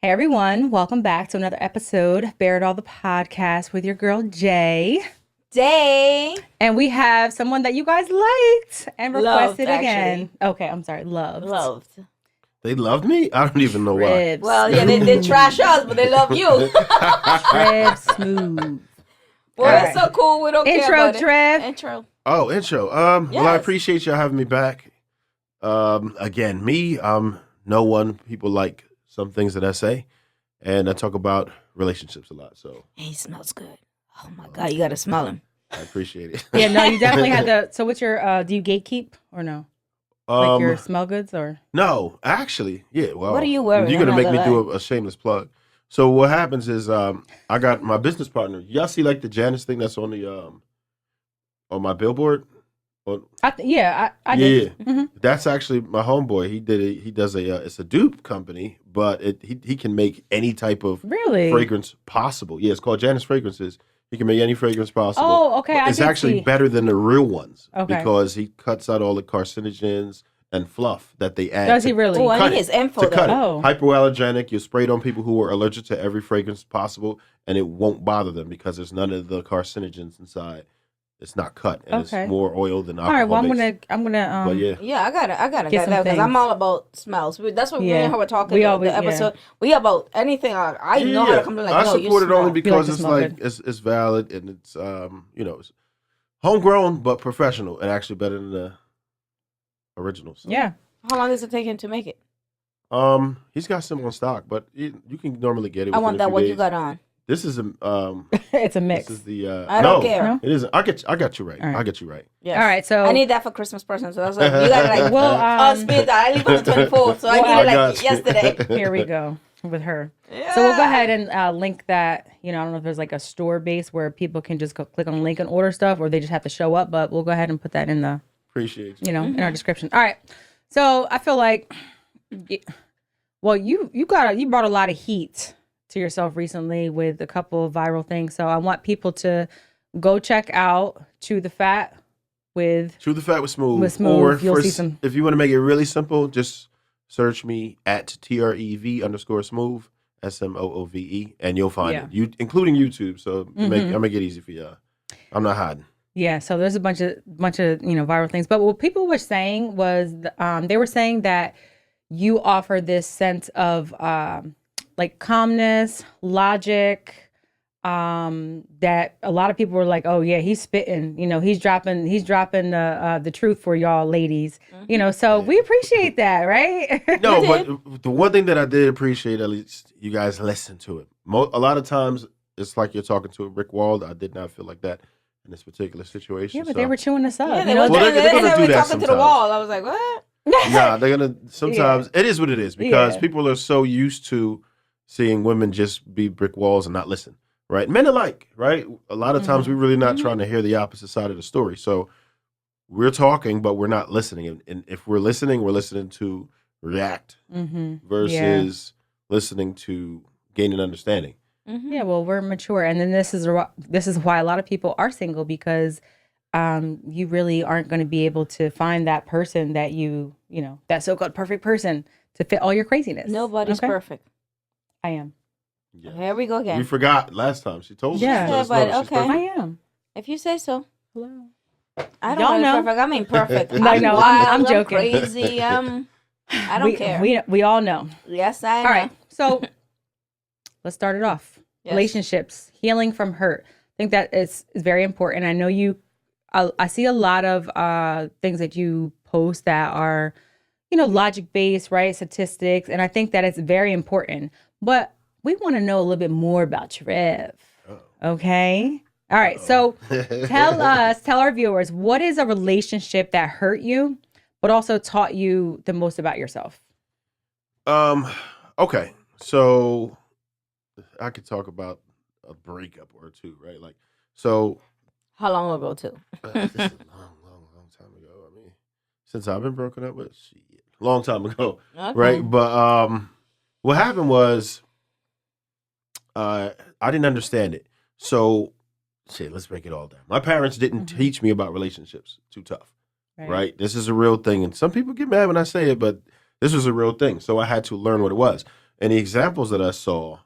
Hey everyone, welcome back to another episode of Bear It All the podcast with your girl Jay. And we have someone that you guys liked and requested again. Okay, I'm sorry, loved. They loved me? I don't even know why. Well, yeah, they trash us, but they love you. Trev Smoove. Well, it's so cool. We don't care about Trev. Intro. Oh, intro. Well, I appreciate y'all having me back. Again, no one. People like some things that I say, and I talk about relationships a lot. So he smells good. Oh my God, you gotta smell him. I appreciate it. Yeah, no, you definitely had the. So, what's your? Do you gatekeep or no? Like your smell goods or? No, actually, yeah. Well, what are you wearing? You're gonna make me do a shameless plug. So what happens is, I got my business partner. Y'all see like the Janice thing that's on the on my billboard. I did. Yeah. Mm-hmm. That's actually my homeboy. He did it. He does it's a dupe company, but he can make any type of fragrance possible. Yeah, it's called Janice Fragrances. He can make any fragrance possible. Oh, okay. It's actually better than the real ones because he cuts out all the carcinogens and fluff that they add. Does he really? Oh, I need his info to cut it. Oh. Hypoallergenic. You spray it on people who are allergic to every fragrance possible, and it won't bother them because there's none of the carcinogens inside. It's not cut, and it's more oil than alcohol. All right, well, I'm gonna. But yeah, I gotta get that because I'm all about smells. That's what me and her were talking. We always the episode. We about anything. I know how to come to like. I support it only because it's valid and it's it's homegrown but professional and actually better than the originals. So. Yeah. How long does it take him to make it? He's got some on stock, but you can normally get it. I want that. What days. You got on? This is a it's a mix. This is the I don't care. No, it isn't. I got you right. All right. I get you right. Yeah. All right. So I need that for Christmas present. So that's like you gotta like speed that. I leave on the 24th, so I need it like yesterday. Here we go with her. Yeah. So we'll go ahead and link that. I don't know if there's like a store base where people can just click on a link and order stuff, or they just have to show up. But we'll go ahead and put that in the appreciate you. In our description. All right. So I feel like, well, you brought a lot of heat to yourself recently with a couple of viral things. So I want people to go check out Chew the Fat with Smoove. With Smoove, you'll see some. If you want to make it really simple, just search me at TREV_Smoove, SMOOVE, and you'll find it. You including YouTube. So I'll make it easy for y'all. I'm not hiding. Yeah, so there's a bunch of viral things. But what people were saying was they were saying that you offer this sense of like calmness, logic, that a lot of people were like, oh yeah, he's spitting, he's dropping the truth for y'all ladies, so we appreciate that, right? No, but the one thing that I did appreciate, at least you guys listen to it. A lot of times it's like you're talking to a brick wall. I did not feel like that in this particular situation. Yeah, but they were chewing us up. Yeah, they're gonna do that talking to the wall. I was like, what? Nah, they're gonna sometimes. It is what it is because people are so used to seeing women just be brick walls and not listen, right? Men alike, right? A lot of times we're really not trying to hear the opposite side of the story. So we're talking, but we're not listening. And if we're listening to react versus listening to gain an understanding. Yeah, well, we're mature. And then this is why a lot of people are single because you really aren't going to be able to find that person that that so-called perfect person to fit all your craziness. Nobody's perfect. I am. Yeah. Here we go again. We forgot last time. She told us. Yeah, but okay. I am. If you say so. Hello. I don't know. Perfect. I mean perfect. No, I'm joking. I'm crazy. I don't care. We all know. Yes, I know. All right. So let's start it off. Yes. Relationships, healing from hurt. I think that is very important. I know I see a lot of things that you post that are, logic based, right? Statistics. And I think that it's very important. But we want to know a little bit more about Trev. Okay. All right. So tell our viewers, what is a relationship that hurt you, but also taught you the most about yourself? Okay. So I could talk about a breakup or two, right? Like, so. How long ago, too? This is a long time ago. I mean, since I've been broken up with, long time ago, right? But what happened was, I didn't understand it. So, let's break it all down. My parents didn't teach me about relationships too tough, right? This is a real thing. And some people get mad when I say it, but this was a real thing. So I had to learn what it was. And the examples that I saw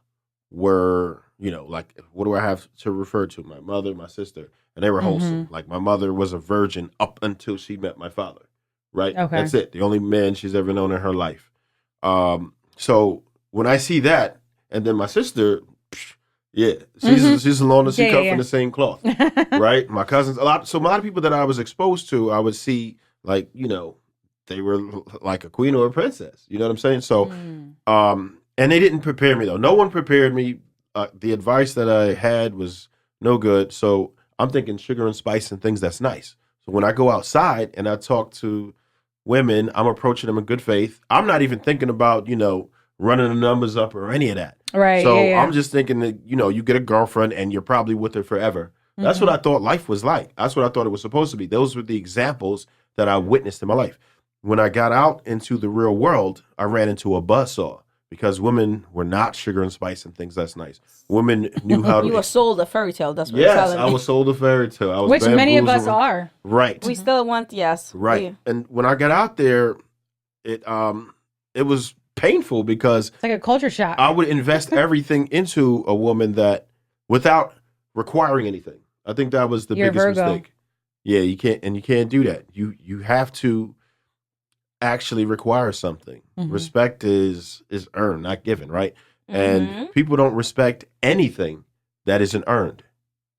were, like, what do I have to refer to? My mother, my sister, and they were wholesome. Like, my mother was a virgin up until she met my father, right? Okay. That's it. The only man she's ever known in her life. So when I see that, and then my sister, she's as long as she cut from the same cloth, right? My cousins, a lot of people that I was exposed to, I would see, like, they were like a queen or a princess. You know what I'm saying? So, and they didn't prepare me though. No one prepared me. The advice that I had was no good. So I'm thinking sugar and spice and things that's nice. So when I go outside and I talk to women, I'm approaching them in good faith. I'm not even thinking about, running the numbers up or any of that. Right. So I'm just thinking that, you get a girlfriend and you're probably with her forever. That's what I thought life was like. That's what I thought it was supposed to be. Those were the examples that I witnessed in my life. When I got out into the real world, I ran into a buzzsaw because women were not sugar and spice and things that's nice. Women knew how to... You were sold a fairy tale. That's what you're telling me. Yes, I was sold a fairy tale. Which many of us are. Right. We still want, yes. Right. Yeah. And when I got out there, it was painful because... It's like a culture shock. I would invest everything into a woman that without requiring anything. I think that was the biggest mistake. Yeah, you can't do that. You have to actually require something. Respect is earned, not given, right? And people don't respect anything that isn't earned.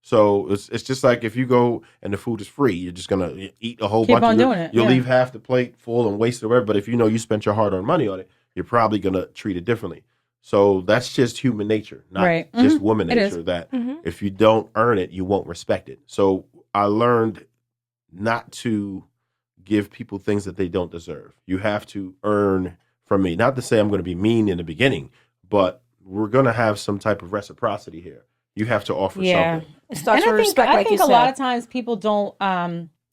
So it's just like if you go and the food is free, you're just gonna eat a whole bunch. You'll leave half the plate full and waste it away. But if you spent your hard-earned money on it, you're probably gonna treat it differently. So that's just human nature, not just woman nature. That if you don't earn it, you won't respect it. So I learned not to give people things that they don't deserve. You have to earn from me. Not to say I'm going to be mean in the beginning, but we're going to have some type of reciprocity here. You have to offer something. It starts with respect, I think a lot of times people don't,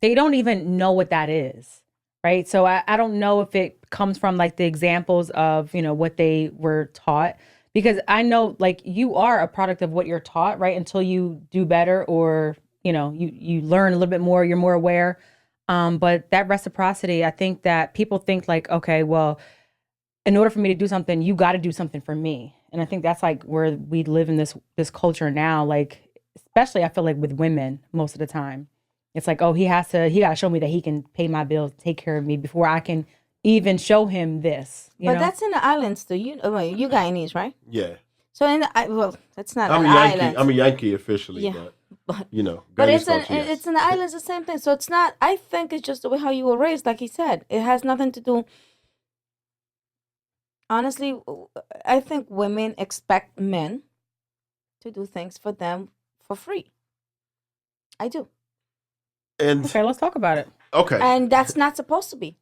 they don't even know what that is, right? So I don't know if it comes from like the examples of, what they were taught. Because I know, like, you are a product of what you're taught, right? Until you do better or, you learn a little bit more, you're more aware. But that reciprocity, I think that people think like, okay, well, in order for me to do something, you got to do something for me. And I think that's like where we live in this culture now, like, especially I feel like with women most of the time. It's like, oh, he got to show me that he can pay my bills, take care of me before I can even show him this. But that's in the islands too. You Guyanese, right? Yeah. So that's not an island. I'm a Yankee officially, but but it's in the islands the same thing. So it's not. I think it's just the way how you were raised. Like he said, it has nothing to do. Honestly, I think women expect men to do things for them for free. I do. And okay, let's talk about it. Okay. And that's not supposed to be.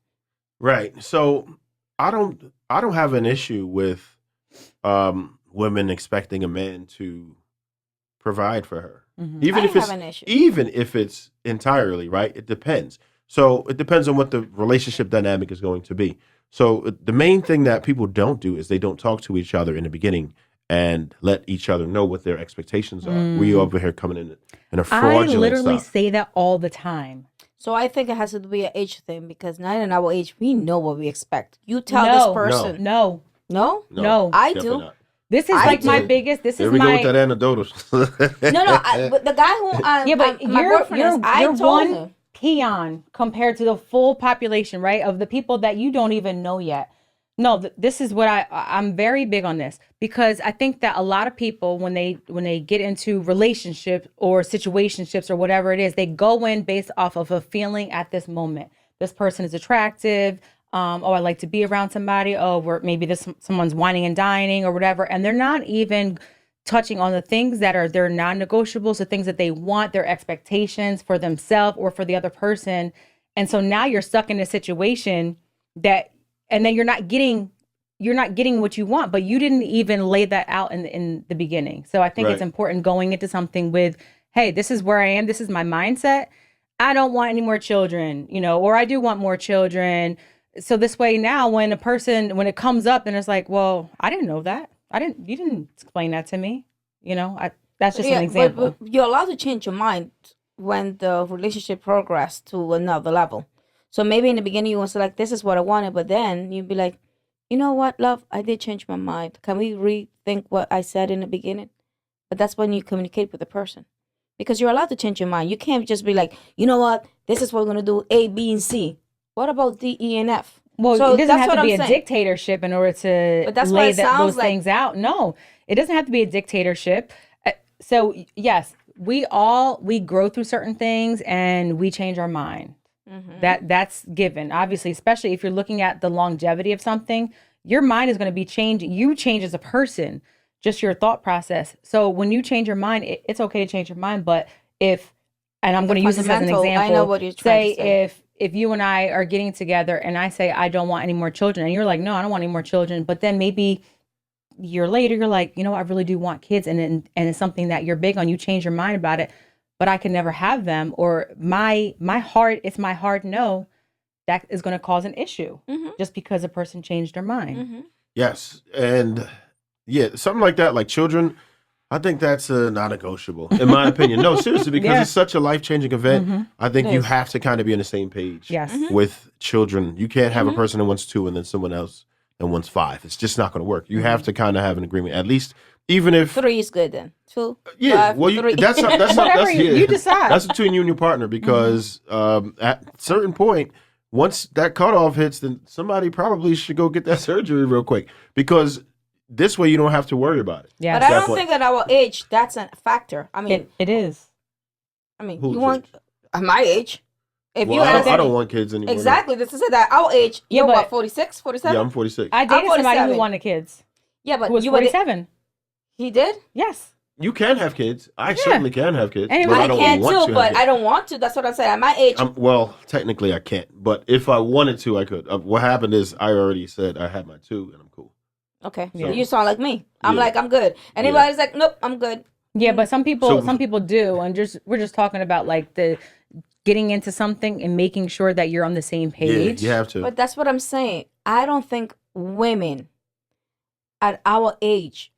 Right. So I don't have an issue with women expecting a man to provide for her. Even if it's entirely, right? It depends. So it depends on what the relationship dynamic is going to be. So the main thing that people don't do is they don't talk to each other in the beginning and let each other know what their expectations are. We over here coming in a fraudulent I literally stuff. say that all the time. So I think it has to be an age thing because now in our age, we know what we expect. You tell this person. No. I do. Not. This is my biggest. This Here is we my. go with that anecdotal. But the guy who but you're one peon compared to the full population, right? Of the people that you don't even know yet. No, this is what I'm very big on this because I think that a lot of people when they get into relationships or situationships or whatever it is, they go in based off of a feeling at this moment. This person is attractive. Oh, I like to be around somebody. Oh, maybe someone's whining and dining or whatever, and they're not even touching on the things that are their non-negotiables, the things that they want, their expectations for themselves or for the other person, and so now you're stuck in a situation that. And then you're not getting what you want, but you didn't even lay that out in the beginning. So I think it's important going into something with, hey, this is where I am. This is my mindset. I don't want any more children, or I do want more children. So this way now, when it comes up and it's like, well, I didn't know that. You didn't explain that to me. That's just an example. But you're allowed to change your mind when the relationship progresses to another level. So maybe in the beginning you want to say like, this is what I wanted, but then you'd be like, you know what, love, I did change my mind. Can we rethink what I said in the beginning? But that's when you communicate with the person. Because you're allowed to change your mind. You can't just be like, you know what, this is what we're going to do, A, B, and C. What about D, E, and F? Well, so it doesn't have to be a dictatorship in order to lay those things out. No, it doesn't have to be a dictatorship. So, yes, we grow through certain things and we change our mind. Mm-hmm. That's given. Obviously, especially if you're looking at the longevity of something, your mind is going to be changing. You change as a person, just your thought process. So when you change your mind, it's okay to change your mind. But and I'm going to use this as an example. I know what you're trying to say. If you and I are getting together and I say, I don't want any more children, and you're like, no, I don't want any more children. But then maybe a year later, you're like, you know, I really do want kids. And it's something that you're big on. You change your mind about it, but I can never have them. Or my heart, it's my hard no. That is going to cause an issue just because a person changed their mind. Mm-hmm. Yes. And yeah, something like that, like children, I think that's non-negotiable, in my opinion. No, seriously, because it's such a life-changing event. I think you have to kind of be on the same page with children. You can't have a person that wants 2 and then someone else that wants 5. It's just not going to work. You have to kind of have an agreement, at least, even if 3 is good then. 2. Yeah, 5, well, 3. That's you decide. That's between you and your partner, because at a certain point, once that cutoff hits, then somebody probably should go get that surgery real quick, because this way you don't have to worry about it. Yeah, but I don't think at our age that's a factor. I mean, it is. I mean, you want at my age. If I don't want kids anymore. Exactly. This is it. At our age, you're what, 46, 47? Yeah, I'm 46. I dated somebody who wanted kids. Yeah, but who was 47. He did? Yes. You can have kids. I certainly can have kids. Anyway, I can too, but I don't want to. That's what I'm saying. At my age. Well, technically I can't. But if I wanted to, I could. What happened is I already said I had my 2 and I'm cool. Okay. So you sound like me. I'm like, I'm good. Anybody's like, nope, I'm good. Yeah, but some people do. And we're just talking about like the getting into something and making sure that you're on the same page. Yeah, you have to. But that's what I'm saying. I don't think women at our age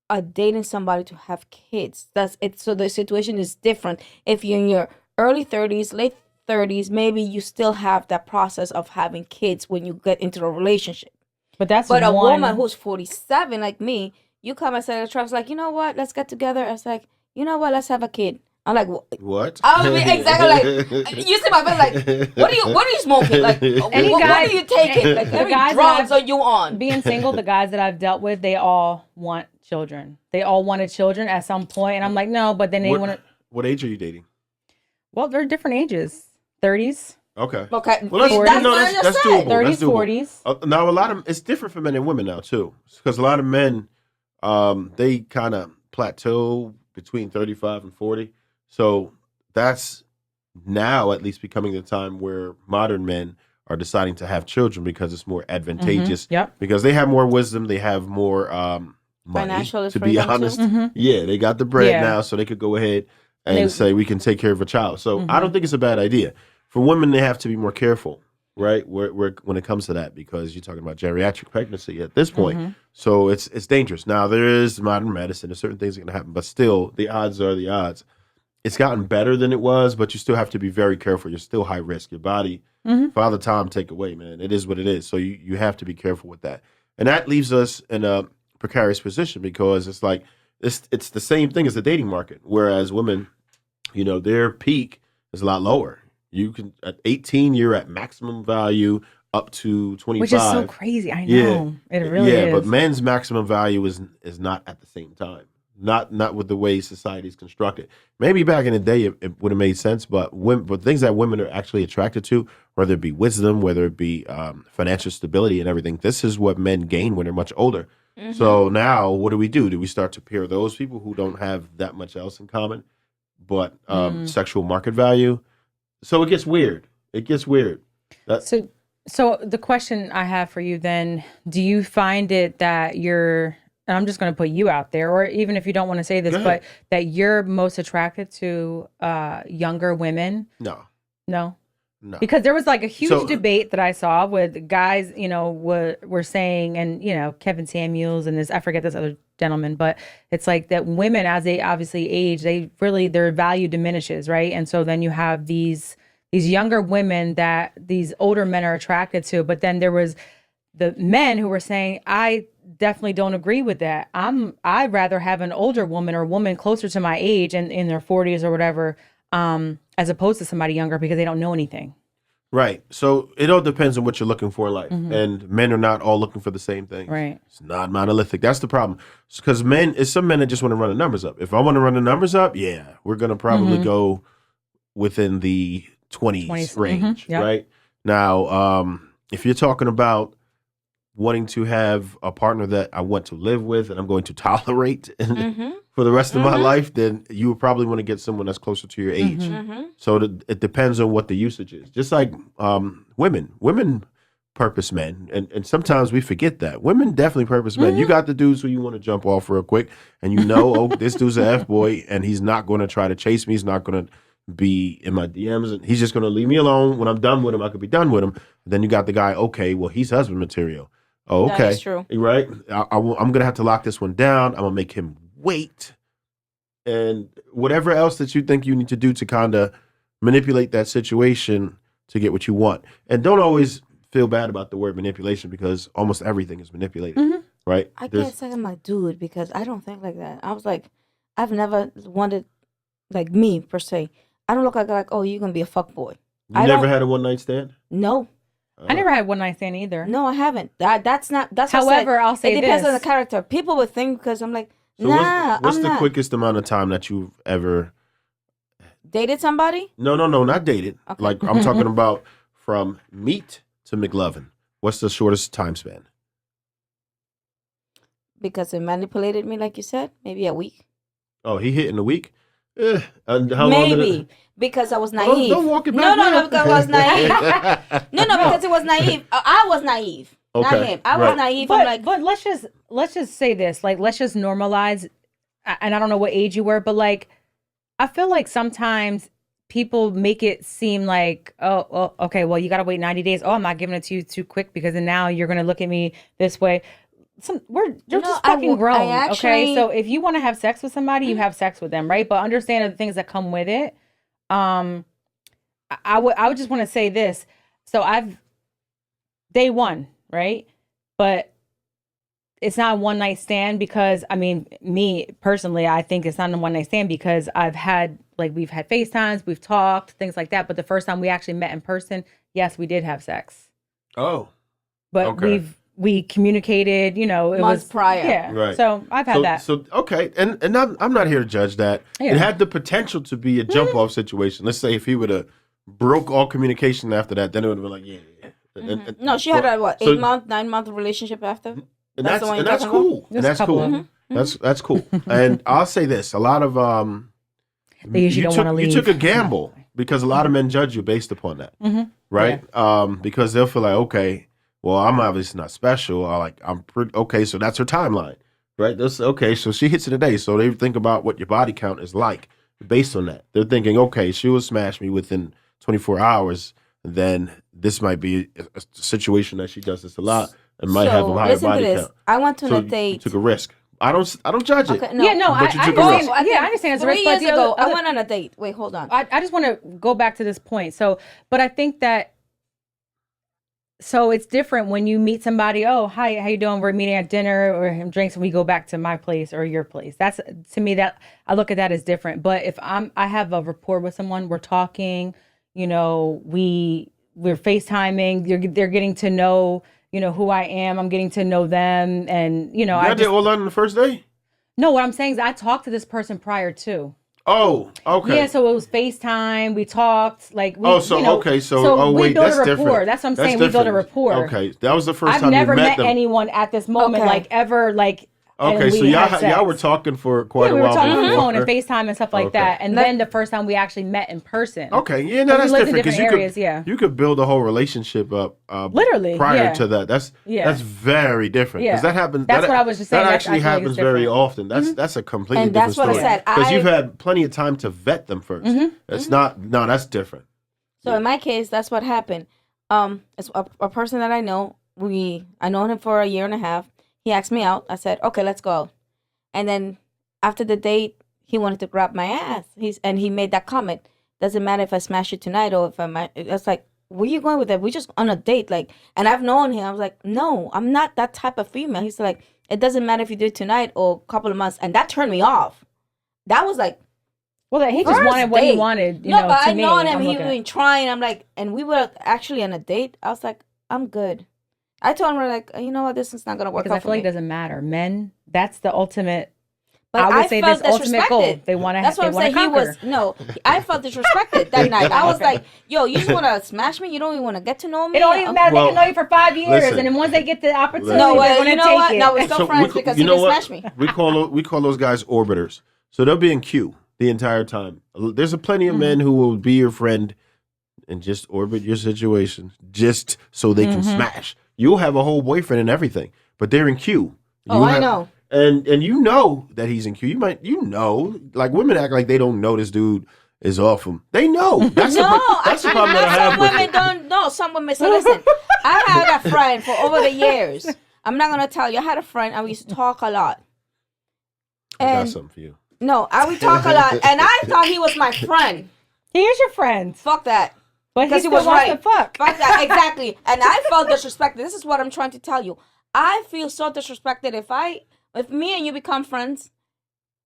are dating somebody to have kids. That's it. So the situation is different. If you're in your early 30s, late 30s, maybe you still have that process of having kids when you get into a relationship. But a woman who's 47 like me, you come and say to Trev's like, you know what? Let's get together. It's like, you know what? Let's have a kid. I'm like, what? I mean, exactly like you see my face like, what are you smoking? Like, what are you taking? Like, every drugs are you on? Being single, the guys that I've dealt with, they all want children. They all wanted children at some point, and I'm like, no, but then they want to. What age are you dating? Well, they're different ages. 30s. Okay. Well, that's doable. 30s, 40s. Now, it's different for men and women now too, because a lot of men, they kind of plateau between 35 and 40. So that's now at least becoming the time where modern men are deciding to have children because it's more advantageous. Yep. Because they have more wisdom, they have more money. To be honest, yeah, they got the bread now, so they could go ahead and say we can take care of a child. So I don't think it's a bad idea. For women, they have to be more careful, right? When it comes to that, because you're talking about geriatric pregnancy at this point. So it's dangerous. Now there is modern medicine, there's certain things that can happen, but still the odds are the odds. It's gotten better than it was, but you still have to be very careful. You're still high risk. Your body, Father Time take away, man. It is what it is. So you have to be careful with that. And that leaves us in a precarious position, because it's like it's the same thing as the dating market. Whereas women, their peak is a lot lower. You can at 18, you're at maximum value up to 25, which is so crazy. I know it really is. Yeah, but men's maximum value is not at the same time. Not with the way society is constructed. Maybe back in the day it would have made sense, but things that women are actually attracted to, whether it be wisdom, whether it be financial stability and everything, this is what men gain when they're much older. So now what do? Do we start to pair those people who don't have that much else in common, but sexual market value? So it gets weird. So the question I have for you then, do you find it that you're, and I'm just going to put you out there, or even if you don't want to say this, but that you're most attracted to younger women? No. Because there was like a huge debate that I saw with guys, were saying, and, Kevin Samuels and I forget this other gentleman, but it's like that women, as they obviously age, their value diminishes, right? And so then you have these younger women that these older men are attracted to, but then there was the men who were saying, I definitely don't agree with that. I'd rather have an older woman or a woman closer to my age and in their 40s or whatever, as opposed to somebody younger because they don't know anything. Right. So it all depends on what you're looking for in life. And men are not all looking for the same thing. Right. It's not monolithic. That's the problem. Because some men that just want to run the numbers up. If I want to run the numbers up, yeah, we're going to probably go within the 20s range. Yep. Right. Now, if you're talking about wanting to have a partner that I want to live with and I'm going to tolerate for the rest of my life, then you would probably want to get someone that's closer to your age. So it depends on what the usage is. Just like women purpose men, and sometimes we forget that. Women definitely purpose men. You got the dudes who you want to jump off real quick, and oh, this dude's an F-boy, and he's not going to try to chase me. He's not going to be in my DMs, and he's just going to leave me alone. When I'm done with him, I could be done with him. Then you got the guy, okay, well, he's husband material. Oh, okay. That is true. Right? I'm going to have to lock this one down. I'm going to make him wait. And whatever else that you think you need to do to kind of manipulate that situation to get what you want. And don't always feel bad about the word manipulation because almost everything is manipulated. Right? I can't say I'm like, dude, because I don't think like that. I was like, I've never wanted, like me per se. I don't look like oh, you're going to be a fuckboy. You never had a one-night stand? No. I never had one night stand either. No, I haven't. That's However, I'll say it depends this. on the character. People would think because I'm like, So nah, what's I'm the not. quickest amount of time that you've ever Dated somebody? No, not dated. Okay. Like I'm talking about from meet to McLovin. What's the shortest time span? Because it manipulated me, like you said, maybe a week. Oh, he hit in a week? And how long Maybe because I was naive. Don't walk it back. No, because I was naive. no, because it was naive. I was naive, not Okay, him. I was naive. I'm But, like, but let's just say this. Like, let's just normalize. And I don't know what age you were, but like, I feel like sometimes people make it seem like, oh, okay, well, you got to wait 90 days. Oh, I'm not giving it to you too quick because then now you're going to look at me this way. You're just fucking grown, okay? So if you want to have sex with somebody, you have sex with them, right? But understand the things that come with it. I would just want to say this. So day one, right? But it's not a one night stand because me personally, I think it's not a one night stand because we've had FaceTimes, we've talked, things like that. But the first time we actually met in person, yes, we did have sex. Oh. But okay. we communicated, it months was prior. Yeah. Right. So I've had that. So okay. And I'm not here to judge that. Yeah. It had the potential to be a jump off situation. Let's say if he would have broke all communication after that, then it would have been like, yeah. No, she had a 9-month relationship after. And that's cool. And that's cool. That's cool. And I'll say this: a lot of they usually don't want to leave. You took a gamble because a lot of men judge you based upon that, right? Yeah. Because they'll feel like, okay, well, I'm obviously not special. I'm pretty okay. So that's her timeline, right? Okay. So she hits it a day. So they think about what your body count is like based on that. They're thinking, okay, she will smash me within 24 hours. Then this might be a situation that she does this a lot. And might have a higher body count. I went to so a date. You took a risk. I don't judge it. Okay, no. Yeah, no, but I understand it's a risk. 3 years ago, I went on a date. Wait, hold on. I just want to go back to this point. So, but I think that it's different when you meet somebody. Oh, hi, how you doing? We're meeting at dinner or having drinks, and we go back to my place or your place. That's to me that I look at that as different. But if I have a rapport with someone, we're talking. We're FaceTiming. They're getting to know. Who I am. I'm getting to know them. And, I did all that on the first day? No, what I'm saying is I talked to this person prior to. Oh, okay. Yeah, so it was FaceTime. We talked. Like, we, okay. So, we wait, built that's a rapport. different. That's what I'm That's saying. different. We built a rapport. Okay. That was the first I've time never you met them. anyone at this moment, like, ever, like. Okay, so y'all were talking for quite a while. We were talking on the before. phone and FaceTime and stuff like that. And then the first time we actually met in person. Okay, yeah, no, that's different because you could build a whole relationship up literally prior to that. That's very different because that happens. That's what I was just saying. That actually happens very often. That's a completely different story. And that's what I said. Because you've had plenty of time to vet them first. That's that's different. So in my case, that's what happened. It's a person that I know. I known him for a year and a half. He asked me out. I said, okay, let's go out. And then after the date, he wanted to grab my ass. He made that comment. Doesn't matter if I smash it tonight or if it's like, where you going with that? We just on a date, like, and I've known him. I was like, no, I'm not that type of female. He's like, it doesn't matter if you do it tonight or a couple of months, and that turned me off. That was like, well, he just wanted what he wanted. You no, know, but I me, know him. I'm He been trying. I'm like, and we were actually on a date. I was like, I'm good. I told him, we're like, you know what, this is not gonna work. Because out I feel like it doesn't matter. Men, that's the ultimate. But I would say this ultimate goal. They want to. That's what I'm saying. I felt disrespected that night. I was like, yo, you just want to smash me? You don't even want to get to know me? It don't even matter. They can know you for 5 years, and then once they get the opportunity, they're going to take it. No, we're still friends because he didn't smash me. We call those guys orbiters. So they'll be in queue the entire time. There's plenty of men who will be your friend and just orbit your situation just so they can smash. You'll have a whole boyfriend and everything, but they're in queue. I know. And you know that he's in queue. Like women act like they don't know this dude is off him. They know. That's the problem that I have with it. Some women don't know. Some women. So listen, I had a friend for over the years. I'm not gonna tell you. I had a friend and we used to talk a lot. And I got something for you. No, we talk a lot, and I thought he was my friend. He is your friend. Fuck that. But he was right. Fuck that, exactly. And I felt disrespected. This is what I'm trying to tell you. I feel so disrespected if me and you become friends.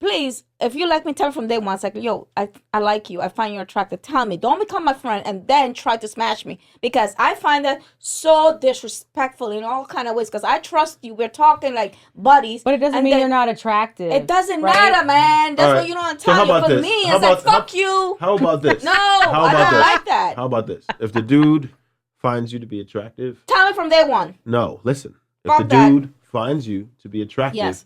Please, if you like me, tell me from day one. It's like, yo, I like you. I find you attractive. Tell me. Don't become my friend and then try to smash me. Because I find that so disrespectful in all kind of ways. Because I trust you. We're talking like buddies. But it doesn't mean you're not attractive. It doesn't matter, man. That's what you don't want to tell you. For me, it's like, fuck you. How about this? No, I don't like that. How about this? If the dude finds you to be attractive. Tell me from day one. No, listen. If the dude finds you to be attractive,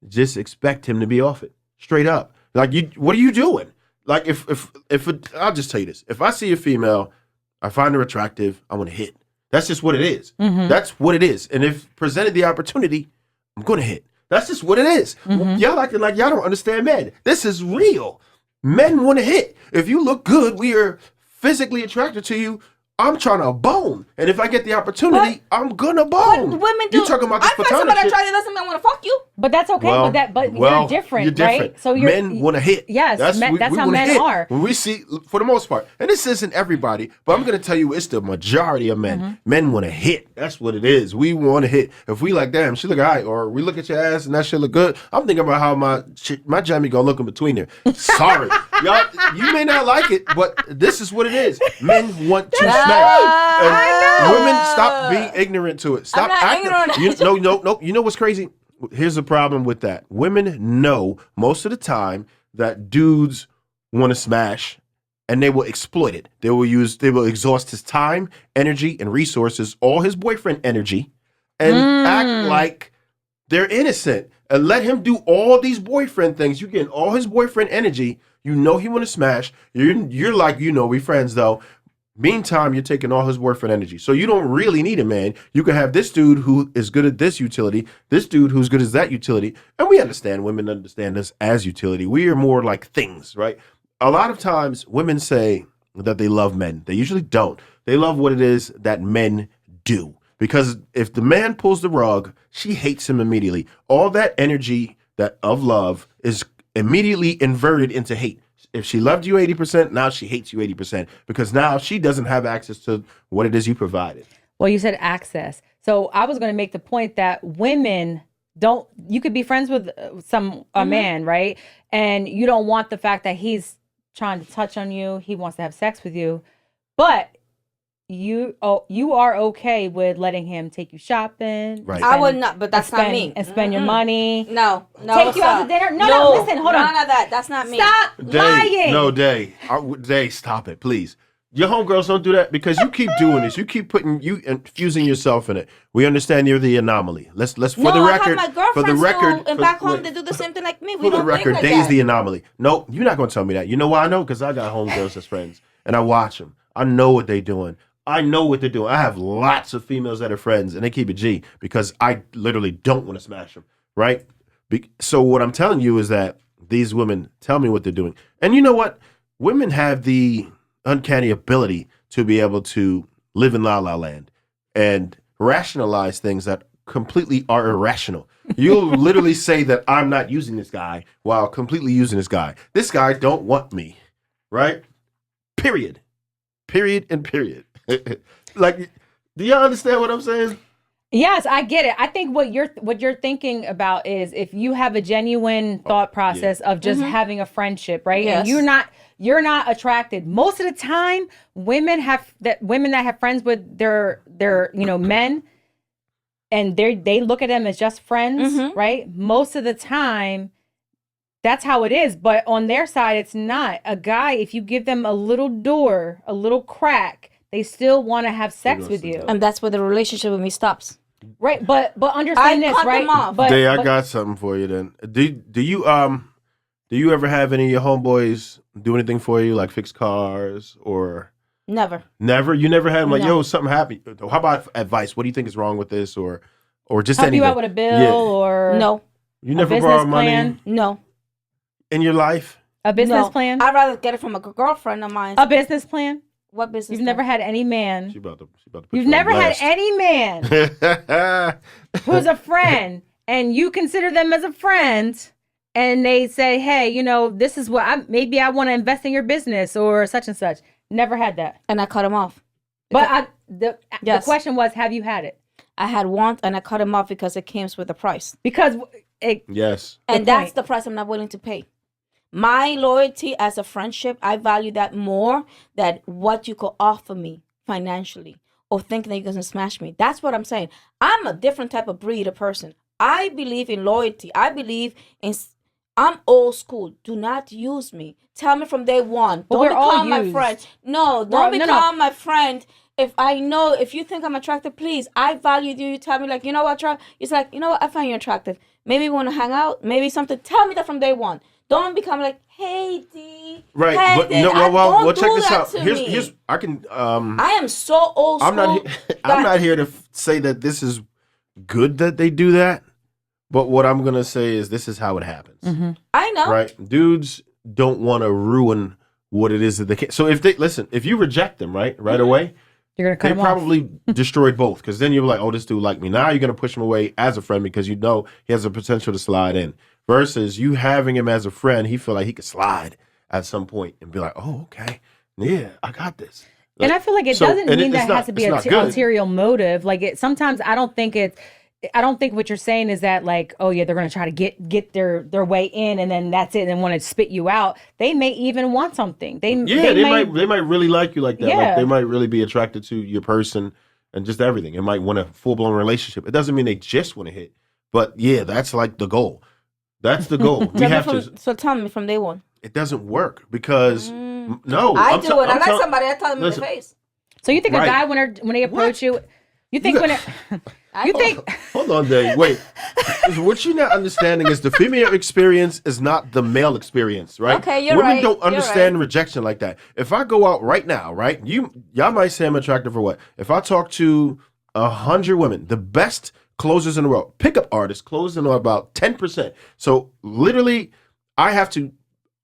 just expect him to be off it. Straight up. Like, what are you doing? Like, I'll just tell you this. If I see a female, I find her attractive, I want to hit. That's just what it is. That's what it is. And if presented the opportunity, I'm going to hit. That's just what it is. Y'all acting like y'all don't understand men. This is real. Men want to hit. If you look good, we are physically attracted to you. I'm trying to bone, and if I get the opportunity, I'm gonna bone. What women do? You talking about this platonic shit? I find somebody attractive doesn't mean I want to fuck you. But that's okay. You're different, right? So men want to hit. Yes, that's how men are. When we see, for the most part, and this isn't everybody, but I'm gonna tell you, it's the majority of men. Men want to hit. That's what it is. We want to hit. If we like, damn, she look alright, or we look at your ass and that shit look good, I'm thinking about how my jammy gonna look in between there. Sorry, y'all. You may not like it, but this is what it is. Men want to smash. And women, stop being ignorant to it. Stop acting. No. You know what's crazy? Here's the problem with that. Women know most of the time that dudes want to smash, and they will exploit it. They will exhaust his time, energy, and resources, all his boyfriend energy, and act like they're innocent. And let him do all these boyfriend things. You get all his boyfriend energy. You know he want to smash. You're like, we friends though. Meantime, you're taking all his boyfriend energy. So you don't really need a man. You can have this dude who is good at this utility, this dude who's good at that utility. And we understand, women understand this as utility. We are more like things, right? A lot of times women say that they love men. They usually don't. They love what it is that men do. Because if the man pulls the rug, she hates him immediately. All that energy of love is immediately inverted into hate. If she loved you 80%, now she hates you 80% because now she doesn't have access to what it is you provided. Well, you said access. So I was going to make the point that women you could be friends with a man, right? And you don't want the fact that he's trying to touch on you. He wants to have sex with you. But you are okay with letting him take you shopping. Right. I would not, but that's not me. And spend your money. No. Take you out to dinner. No, listen, hold on. None of that. That's not me. Stop lying. No, Day, stop it, please. Your homegirls don't do that because you keep doing this. You keep infusing yourself in it. We understand you're the anomaly. Let's for the record. I have my girlfriends and back home they do the same thing like me. We don't think like Day's the anomaly. No, you're not gonna tell me that. You know why I know? Because I got homegirls as friends and I watch them. I know what they're doing. I know what they're doing. I have lots of females that are friends, and they keep it G because I literally don't want to smash them, right? So what I'm telling you is that these women tell me what they're doing. And you know what? Women have the uncanny ability to be able to live in La La Land and rationalize things that completely are irrational. You'll literally say that I'm not using this guy while completely using this guy. This guy don't want me, right? Period. Like, do y'all understand what I'm saying? Yes, I get it. I think what you're thinking about is if you have a genuine thought process of just having a friendship, right? Yes. And you're not attracted. Most of the time, women that have friends with their men, and they look at them as just friends, right? Most of the time, that's how it is. But on their side, it's not. A guy, if you give them a little door, a little crack, they still want to have sex with you. And that's where the relationship with me stops. Right, but understand this, right? Them off. But I got something for you then. Do you ever have any of your homeboys do anything for you, like fix cars or Never? You never had them like, No. yo, something happened. How about advice? What do you think is wrong with this, or just help anything? you out with a bill or No. You never borrow money No. in your life? A business plan? I'd rather get it from a girlfriend of mine. A business plan? What business? You've never had any man. She about to put You've you on never had blast. any man who's a friend, and you consider them as a friend, and they say, hey, this is what I want to invest in your business or such and such. Never had that. And I cut him off. But the question was, have you had it? I had one, and I cut him off because it came with a price. Because yes. And that's the price I'm not willing to pay. My loyalty as a friendship, I value that more than what you could offer me financially or thinking that you're going to smash me. That's what I'm saying. I'm a different type of breed of person. I believe in loyalty. I believe in... I'm old school. Do not use me. Tell me from day one. Well, Don't we're all become my used. friend. No, don't become my friend. If you think I'm attractive, please. I value you. You tell me like, you know what, Trev? It's like, you know what? I find you attractive. Maybe we want to hang out. Maybe something. Tell me that from day one. Don't become like, hey, D. Right, hey, but D. well, check this out. Here's Here's I can. I am so old school. I'm not here to say that this is good that they do that, but what I'm gonna say is this is how it happens. Mm-hmm. I know. Right, dudes don't want to ruin what it is that they can. So if you reject them right away, you're gonna cut them probably destroyed both, because then you're like, oh, this dude like me. Now you're gonna push him away as a friend because you know he has a potential to slide in. Versus you having him as a friend, he feel like he could slide at some point and be like, oh, okay, yeah, I got this. Like, and I feel like it doesn't mean that has to be an ulterior motive. Like sometimes I don't think what you're saying is that like, oh yeah, they're going to try to get their way in and then that's it and want to spit you out. They may even want something. They might really like you like that. Yeah. Like they might really be attracted to your person and just everything. It might want a full-blown relationship. It doesn't mean they just want to hit. But yeah, that's like the goal. That's the goal. So tell me from day one. It doesn't work because no. I do it. I like somebody. I tell them in the face. So you think a guy when they approach you, you think Hold on, Dave. Wait. What you're not understanding is the female experience is not the male experience, right? Okay, you're Women right. don't understand rejection like that. If I go out right now, right, y'all might say I'm attractive or what? If I talk to 100 women, the best closers in the world, pickup artists, closing on about 10%. So literally, I have to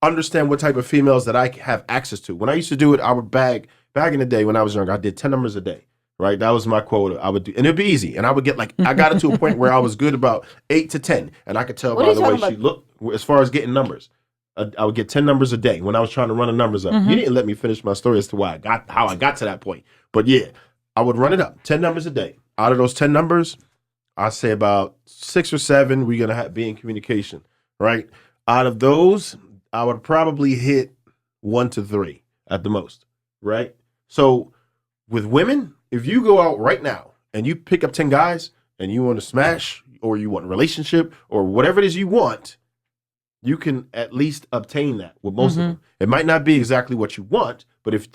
understand what type of females that I have access to. When I used to do it, I would back in the day when I was younger, I did 10 numbers a day. Right, that was my quota. I would do, and it'd be easy. And I would get I got it to a point where I was good about 8 to 10, and I could tell by the way she looked. As far as getting numbers, I would get 10 numbers a day when I was trying to run the numbers up. You didn't let me finish my story as to how I got to that point. But yeah, I would run it up 10 numbers a day. Out of those 10 numbers, I say about 6 or 7 we're gonna be in communication. Right, out of those, I would probably hit 1 to 3 at the most. Right, so with women, if you go out right now and you pick up 10 guys and you want to smash or you want a relationship or whatever it is you want, you can at least obtain that with most of them. It might not be exactly what you want, but if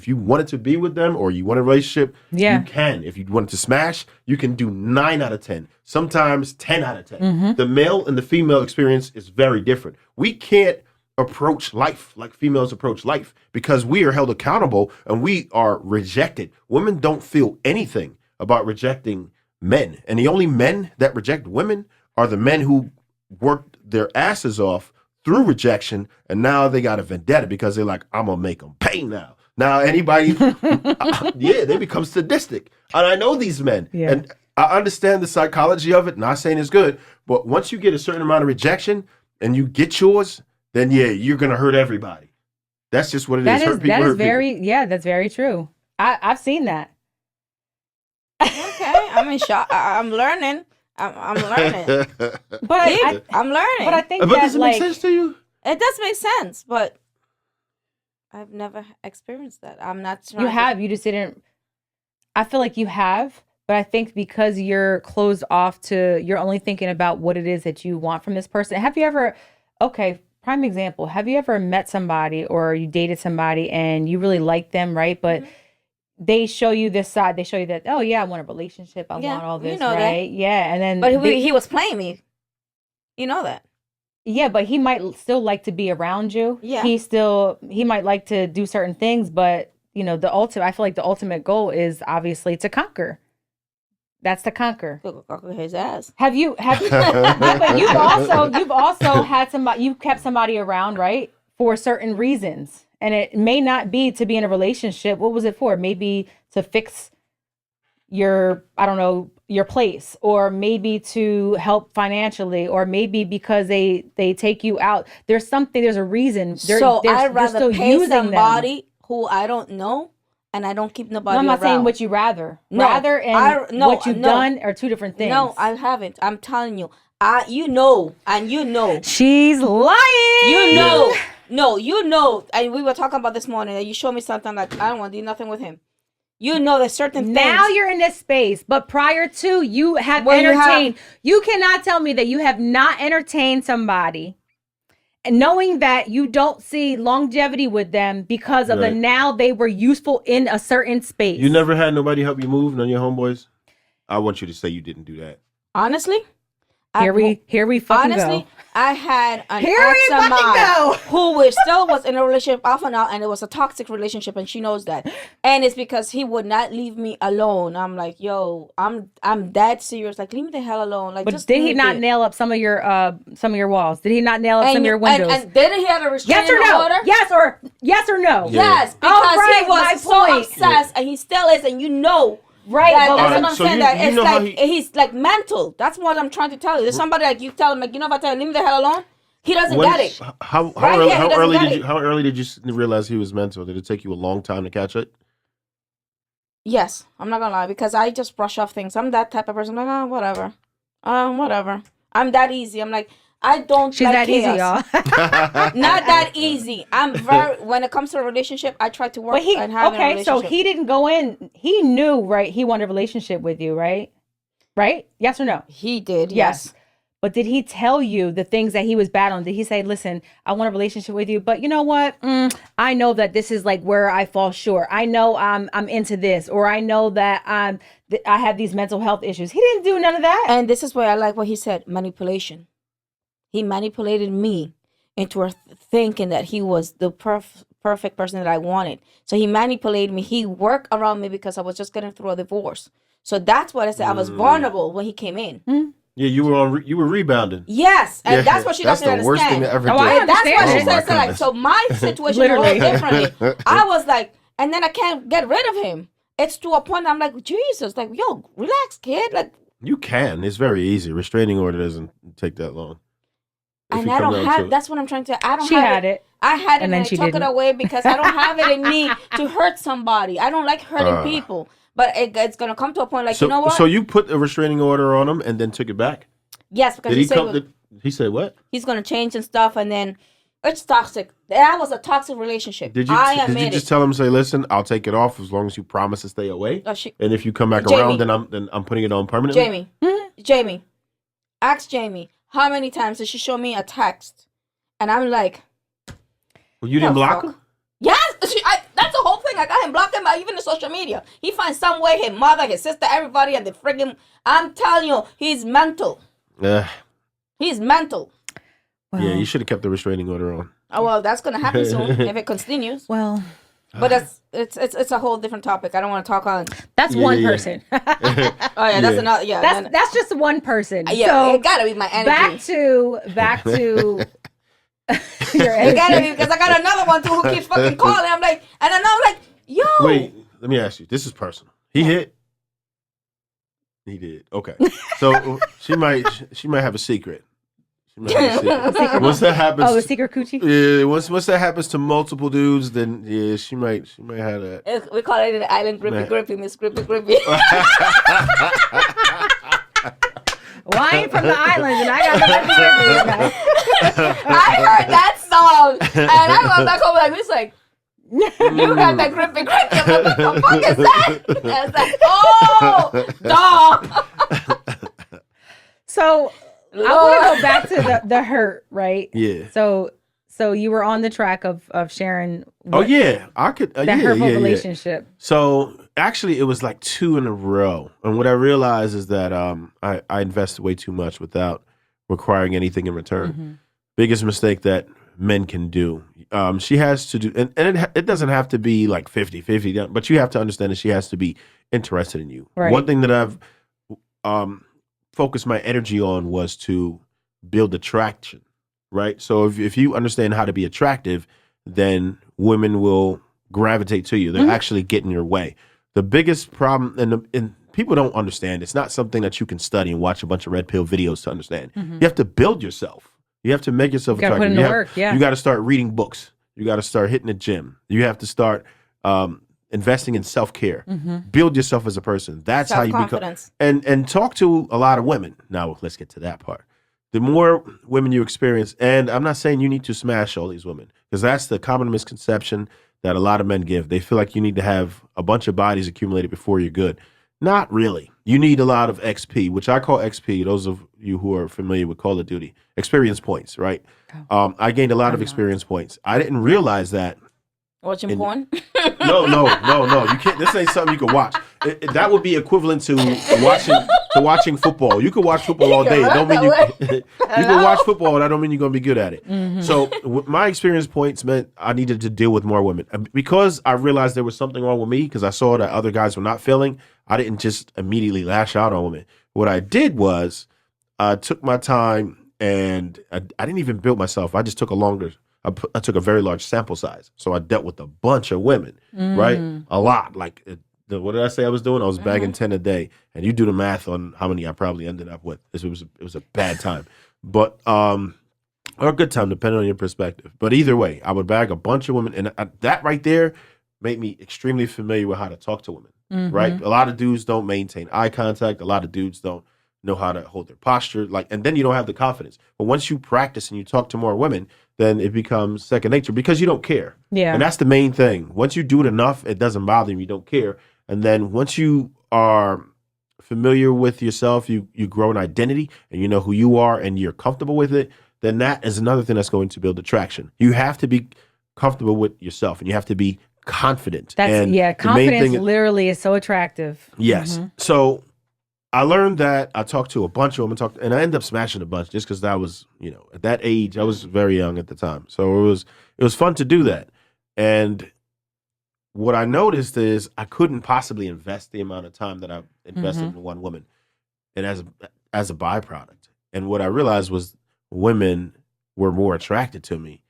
you wanted to be with them or you want a relationship, you can. If you wanted to smash, you can do 9 out of 10, sometimes 10 out of 10. The male and the female experience is very different. We can't approach life like females approach life because we are held accountable and we are rejected. Women don't feel anything about rejecting men, and the only men that reject women are the men who worked their asses off through rejection, and now they got a vendetta because they're like, I'm gonna make them pay now. Now anybody they become sadistic, and I know these men and I understand the psychology of it. Not saying it's good, but once you get a certain amount of rejection and you get yours, then you're gonna hurt everybody. That's just what it is. That's very true. I've seen that. Okay, I'm in shock. I'm learning. I'm learning. I'm learning. But I think but that does it make sense to you? It does make sense, but I've never experienced that. I'm not trying you have. You just didn't. I feel like you have, but I think because you're closed off to, you're only thinking about what it is that you want from this person. Have you ever? Okay, prime example. Have you ever met somebody or you dated somebody and you really like them, right? But they show you this side. They show you that, oh yeah, I want a relationship. I want all this, right? That. Yeah, and then but he was playing me. You know that. Yeah, but he might still like to be around you. Yeah, he might like to do certain things, but I feel like the ultimate goal is obviously to conquer. That's to conquer. Conquer his ass. But you've also had somebody, you've kept somebody around, right? For certain reasons. And it may not be to be in a relationship. What was it for? Maybe to fix your place, or maybe to help financially, or maybe because they take you out. There's a reason. I'd rather pay somebody who I don't know, and I don't keep nobody around. I'm not saying what you rather. What you've done are two different things. No, I haven't. I'm telling you. You know. She's lying. You know. No, you know. And we were talking about this morning, and you showed me something like, I don't want to do nothing with him. You know there's certain things. Now you're in this space, but prior to, you have entertained. You cannot tell me that you have not entertained somebody, and knowing that you don't see longevity with them because of now they were useful in a certain space. You never had nobody help you move, none of your homeboys? I want you to say you didn't do that. Honestly? Here we fucking go. I had an ex of mine who still was in a relationship off and on, and it was a toxic relationship, and she knows that. And it's because he would not leave me alone. I'm like, yo, I'm that serious. Like, leave me the hell alone. Like, but did he not nail up some of your walls? Did he not nail up some of your windows? And didn't he have a restraining order? Yes or no? Yeah. Yes, because he was so obsessed, and he still is, and you know. Right, that's what I'm saying. That it's like he's like mental. That's what I'm trying to tell you. There's somebody like you tell him, like, if I tell him, leave me the hell alone, he doesn't get it. How early did you realize he was mental? Did it take you a long time to catch it? Yes, I'm not gonna lie, because I just brush off things. I'm that type of person. I'm like, whatever. I'm that easy. I'm like, I don't. She's like that chaos. Easy, y'all. Not that easy. I'm very. When it comes to a relationship, I try to work and have a relationship. So he didn't go in. He knew, right? He wanted a relationship with you, right? Right? Yes or no? He did. Yes. But did he tell you the things that he was battling? Did he say, "Listen, I want a relationship with you, but you know what? I know that this is like where I fall short. I know I'm into this, or I know that I have these mental health issues." He didn't do none of that. And this is where I like what he said: manipulation. He manipulated me into thinking that he was the perfect person that I wanted. So he manipulated me. He worked around me because I was just getting through a divorce. So that's what I said. I was vulnerable when he came in. Mm-hmm. Yeah, you were rebounding. Yes, and that's what she doesn't understand. That's the worst thing to ever do. That's what she said. So, like, so my situation was a little differently. I was like, and then I can't get rid of him. It's to a point I'm like, Jesus, like, yo, relax, kid. Like, you can. It's very easy. Restraining order doesn't take that long. And I don't have. That's what I'm trying to. I don't. She had it. I had it, and then I took it away because I don't have it in me to hurt somebody. I don't like hurting people. But it's gonna come to a point like, you know what? So you put a restraining order on him and then took it back? Yes, because he said what? He's gonna change and stuff, and then it's toxic. That was a toxic relationship. Did you just tell him, say, listen, I'll take it off as long as you promise to stay away? And if you come back around, then I'm putting it on permanently? Jamie, ask Jamie. How many times did she show me a text? And I'm like... Well, you didn't block him? Yes! That's the whole thing. I got him blocked him, even in social media. He finds some way, his mother, his sister, everybody, and they friggin'... I'm telling you, he's mental. He's mental. Well, yeah, you should have kept the restraining order on. Oh, well, that's going to happen soon if it continues. Well... But it's a whole different topic. I don't want to talk on. That's one person. Oh yeah, that's another. Yeah, that's just one person. Yeah, so it gotta be my energy. Back to your it gotta be, because I got another one too who keeps fucking calling. I'm like, and then I'm like, yo. Wait, let me ask you. This is personal. He hit. He did. Okay. So she might have a secret. She might have a secret. Once that happens, the secret coochie. Yeah, once that happens to multiple dudes, then yeah, she might have that. We call it an island grippy, Miss Grippy. Well, I ain't from the islands, and I got the grippy. I heard that song, and I went back home like this, like. You got that grippy. I'm like, what the fuck is that? And I was like, oh, dog. So I want to go back to the hurt, right? Yeah. So you were on the track of sharing. I could. That hurtful relationship. So actually, it was like 2 in a row, and what I realized is that I invested way too much without requiring anything in return. Mm-hmm. Biggest mistake that men can do. She has to do, and it doesn't have to be like 50-50, but you have to understand that she has to be interested in you. Right. One thing that I've focused my energy on was to build attraction, right? So if you understand how to be attractive, then women will gravitate to you. They're actually getting your way. The biggest problem, and people don't understand, it's not something that you can study and watch a bunch of red pill videos to understand. You have to build yourself. You have to make yourself attractive. Put in the work, You got to start reading books. You got to start hitting the gym. You have to start investing in self-care. Build yourself as a person. That's how you become. And talk to a lot of women. Now, let's get to that part. The more women you experience, and I'm not saying you need to smash all these women, because that's the common misconception that a lot of men give. They feel like you need to have a bunch of bodies accumulated before you're good. Not really. You need a lot of XP, which I call XP. Those of you who are familiar with Call of Duty, experience points, right? I gained a lot of experience points. I didn't realize that. Watching porn? No. You can't. This ain't something you can watch. That would be equivalent to watching football. You can watch football all day. Don't mean you can watch football, and I don't mean you're gonna be good at it. So my experience points meant I needed to deal with more women because I realized there was something wrong with me because I saw that other guys were not failing. I didn't just immediately lash out on women. What I did was I took my time and I didn't even build myself. I just took I took a very large sample size. So I dealt with a bunch of women, right? A lot. Like, what did I say I was doing? I was bagging 10 a day. And you do the math on how many I probably ended up with. It was a bad time. But, or a good time, depending on your perspective. But either way, I would bag a bunch of women. And that right there made me extremely familiar with how to talk to women, right? A lot of dudes don't maintain eye contact. A lot of dudes don't know how to hold their posture. And then you don't have the confidence. But once you practice and you talk to more women, then it becomes second nature because you don't care. Yeah. And that's the main thing. Once you do it enough, it doesn't bother you. You don't care. And then once you are familiar with yourself, you grow an identity and you know who you are and you're comfortable with it, then that is another thing that's going to build attraction. You have to be comfortable with yourself and you have to be confident. Confidence literally is so attractive. Yes. So I learned that. I talked to a bunch of women, and I ended up smashing a bunch just because that was, at that age, I was very young at the time. So it was fun to do that. And what I noticed is I couldn't possibly invest the amount of time that I invested in one woman, and as a byproduct. And what I realized was women were more attracted to me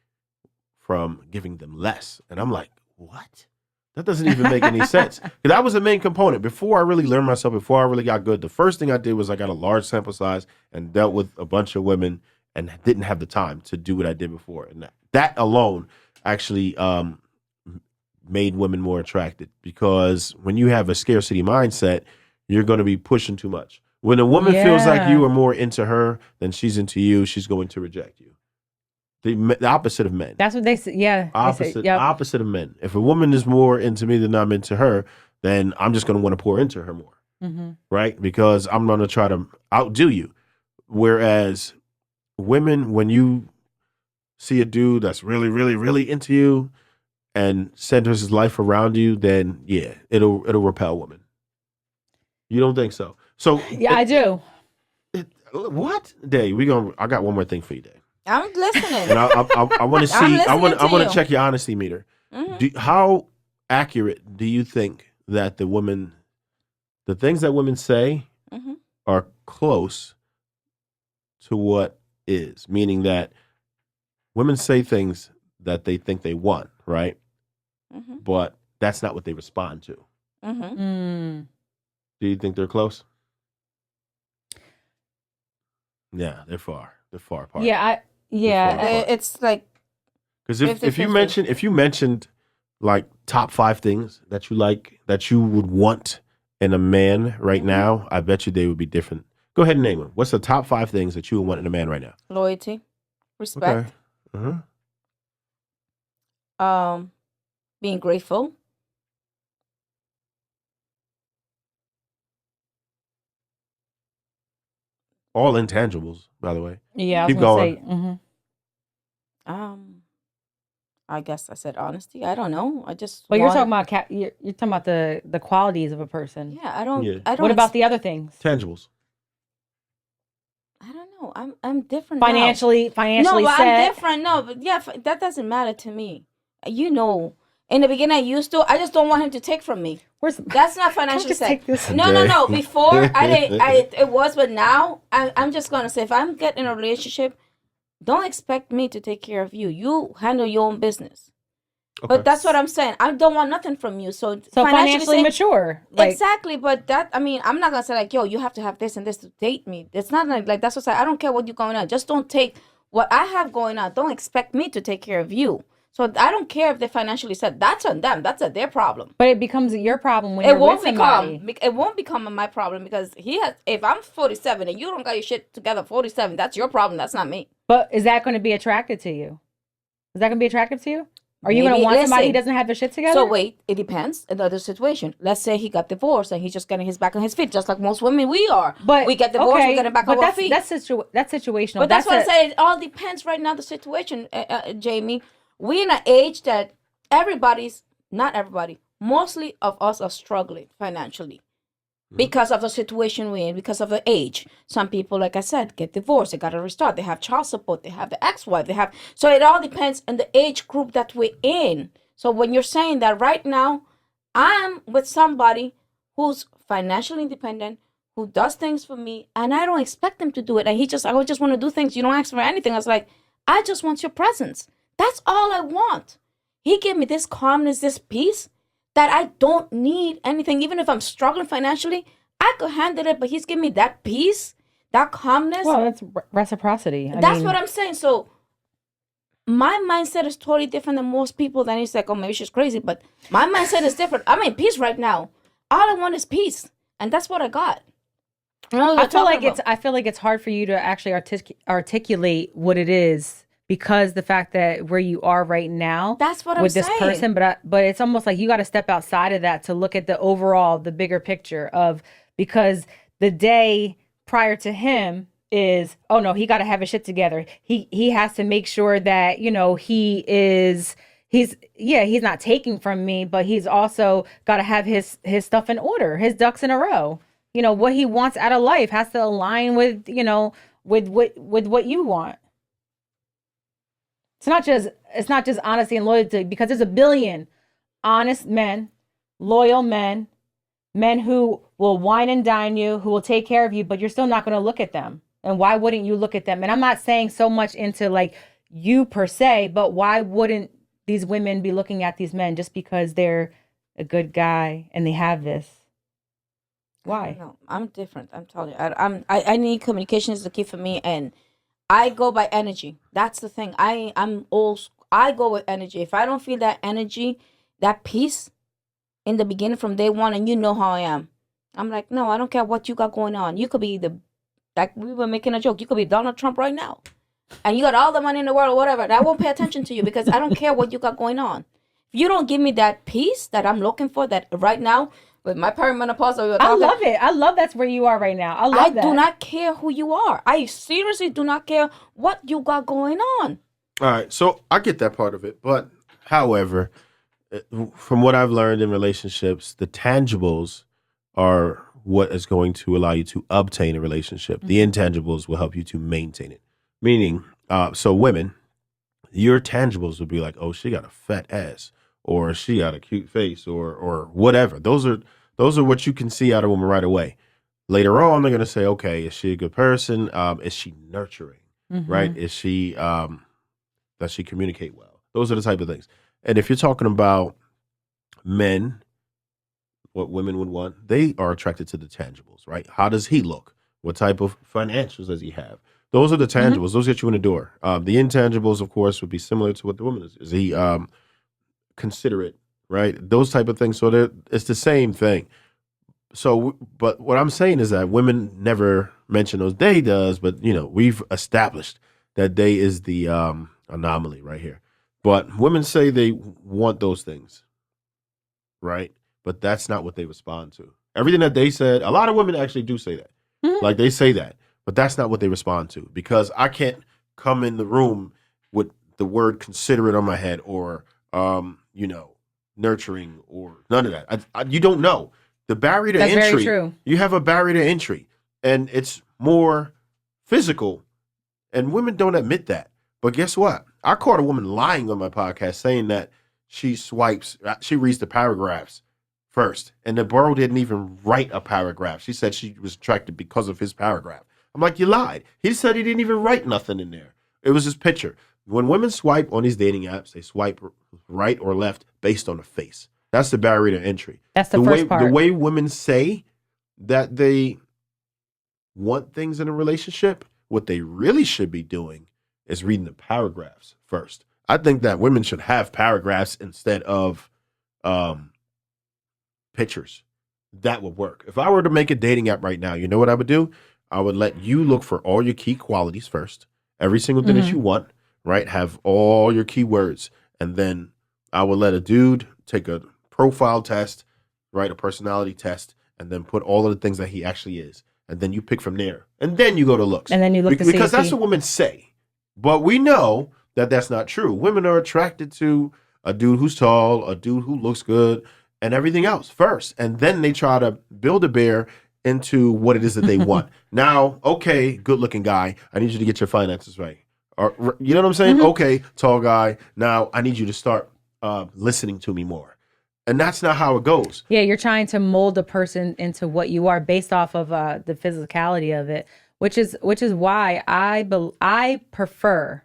from giving them less. And I'm like, what? That doesn't even make any sense. Because that was the main component. Before I really learned myself, before I really got good, the first thing I did was I got a large sample size and dealt with a bunch of women and didn't have the time to do what I did before. And that alone actually made women more attracted, because when you have a scarcity mindset, you're going to be pushing too much. When a woman feels like you are more into her than she's into you, she's going to reject you. The opposite of men. That's what they say. Yeah. Opposite of men. If a woman is more into me than I'm into her, then I'm just going to want to pour into her more. Right? Because I'm going to try to outdo you. Whereas women, when you see a dude that's really, really, really into you and centers his life around you, then yeah, it'll repel women. You don't think so? So yeah, I do. What? Dave, I got one more thing for you, Dave. I'm listening. And I want to see. I want to check your honesty meter. How accurate do you think that the things that women say are close to what is? Meaning that women say things that they think they want, right? But that's not what they respond to. Do you think they're close? Yeah, they're far. the far part. It's like because if you mentioned like top 5 things that you like that you would want in a man right now, I bet you they would be different. Go ahead and name them. What's the top 5 things that you would want in a man right now? Loyalty, respect, being grateful. All intangibles, by the way. Yeah, keep going. I guess I said honesty. I don't know. But you're talking about you're talking about the qualities of a person. Yeah, I don't. What about the other things? Tangibles. I don't know. I'm different. Financially No, but set. I'm different. No, but yeah, that doesn't matter to me. You know, in the beginning I used to. I just don't want him to take from me. That's not financially set. No. Before it was, but now I'm just gonna say if I'm getting in a relationship, don't expect me to take care of you. You handle your own business. Okay. But that's what I'm saying. I don't want nothing from you. So financially mature. Exactly. But I'm not going to say like, yo, you have to have this and this to date me. It's not like that's what I say. I don't care what you're going on. Just don't take what I have going on. Don't expect me to take care of you. So I don't care if they're financially set. That's on them. That's their problem. But it becomes your problem when you're with somebody. It won't become my problem because if I'm 47 and you don't got your shit together 47, that's your problem. That's not me. But is that going to be attractive to you? Is that going to be attractive to you? Are you going to want somebody who doesn't have their shit together? So wait, it depends. Another situation. Let's say he got divorced and he's just getting his back on his feet, just like most women we are. But we get divorced, we get it back on our feet. That's situational. But that's what I say. It all depends right now, the situation, Jamie. We're in an age that not everybody, mostly of us are struggling financially. Because of the situation we're in, because of the age. Some people, like I said, get divorced. They got to restart. They have child support. They have the ex-wife. So it all depends on the age group that we're in. So when you're saying that right now, I'm with somebody who's financially independent, who does things for me, and I don't expect them to do it. And I just want to do things. You don't ask for anything. I was like, I just want your presence. That's all I want. He gave me this calmness, this peace, that I don't need anything. Even if I'm struggling financially, I could handle it. But he's giving me that peace, that calmness. Well, that's reciprocity. That's what I'm saying. So my mindset is totally different than most people. Then he's like, oh, maybe she's crazy. But my mindset is different. I'm in peace right now. All I want is peace. And that's what I got. I feel like it's hard for you to actually articulate what it is. Because the fact that where you are right now, that's what with this person, but it's almost like you got to step outside of that to look at the bigger picture of, because the day prior to him is, oh no, he got to have his shit together. He has to make sure that, he's not taking from me, but he's also got to have his stuff in order, his ducks in a row. What he wants out of life has to align with, with what you want. It's not just honesty and loyalty, because there's a billion honest men, loyal men who will wine and dine you, who will take care of you, but you're still not going to look at them. And why wouldn't you look at them? And I'm not saying so much into like you per se, but why wouldn't these women be looking at these men just because they're a good guy and they have this? Why? No, I'm different. I'm telling you, I need communication is the key for me, and I go by energy. That's the thing. I'm old. I go with energy. If I don't feel that energy, that peace in the beginning from day one, and you know how I am, I'm like, no, I don't care what you got going on. You could be like we were making a joke. You could be Donald Trump right now, and you got all the money in the world or whatever. And I won't pay attention to you because I don't care what you got going on. If you don't give me that peace that I'm looking for, that right now, with my perimenopause, I love it. I love that's where you are right now. I do not care who you are. I seriously do not care what you got going on. All right. So I get that part of it. But however, from what I've learned in relationships, the tangibles are what is going to allow you to obtain a relationship. Mm-hmm. The intangibles will help you to maintain it. Meaning, so women, your tangibles would be like, oh, she got a fat ass, or she got a cute face, or whatever. Those are what you can see out of a woman right away. Later on, they're going to say, okay, is she a good person? Is she nurturing? Mm-hmm. Right? Is she, does she communicate well? Those are the type of things. And if you're talking about men, what women would want, they are attracted to the tangibles, right? How does he look? What type of financials does he have? Those are the tangibles. Those get you in the door. The intangibles, of course, would be similar to what the woman is. Is he considerate, right? Those type of things. So it's the same thing. So, but what I'm saying is that women never mention those. They does, but we've established that they is the anomaly right here. But women say they want those things, right? But that's not what they respond to. Everything that they said, a lot of women actually do say that. Like they say that, but that's not what they respond to, because I can't come in the room with the word considerate on my head or, nurturing or none of that. You don't know. The barrier to entry. That's very true. You have a barrier to entry, and it's more physical, and women don't admit that. But guess what? I caught a woman lying on my podcast saying that she reads the paragraphs first, and the bro didn't even write a paragraph. She said she was attracted because of his paragraph. I'm like, you lied. He said he didn't even write nothing in there. It was his picture. When women swipe on these dating apps, they swipe right or left based on the face. That's the barrier to entry. That's the first part. The way women say that they want things in a relationship, what they really should be doing is reading the paragraphs first. I think that women should have paragraphs instead of pictures. That would work. If I were to make a dating app right now, you know what I would do? I would let you look for all your key qualities first. Every single thing that you want, right? Have all your keywords. And then I would let a dude take a profile test, right? A personality test, and then put all of the things that he actually is. And then you pick from there. And then you go to looks. And then you look to see because that's what women say. But we know that that's not true. Women are attracted to a dude who's tall, a dude who looks good, and everything else first. And then they try to build a bear into what it is that they want. Now, okay, good looking guy, I need you to get your finances right. Or, you know what I'm saying? Okay, tall guy, now I need you to start listening to me more. And that's not how it goes. Yeah, you're trying to mold a person into what you are based off of the physicality of it, which is why I prefer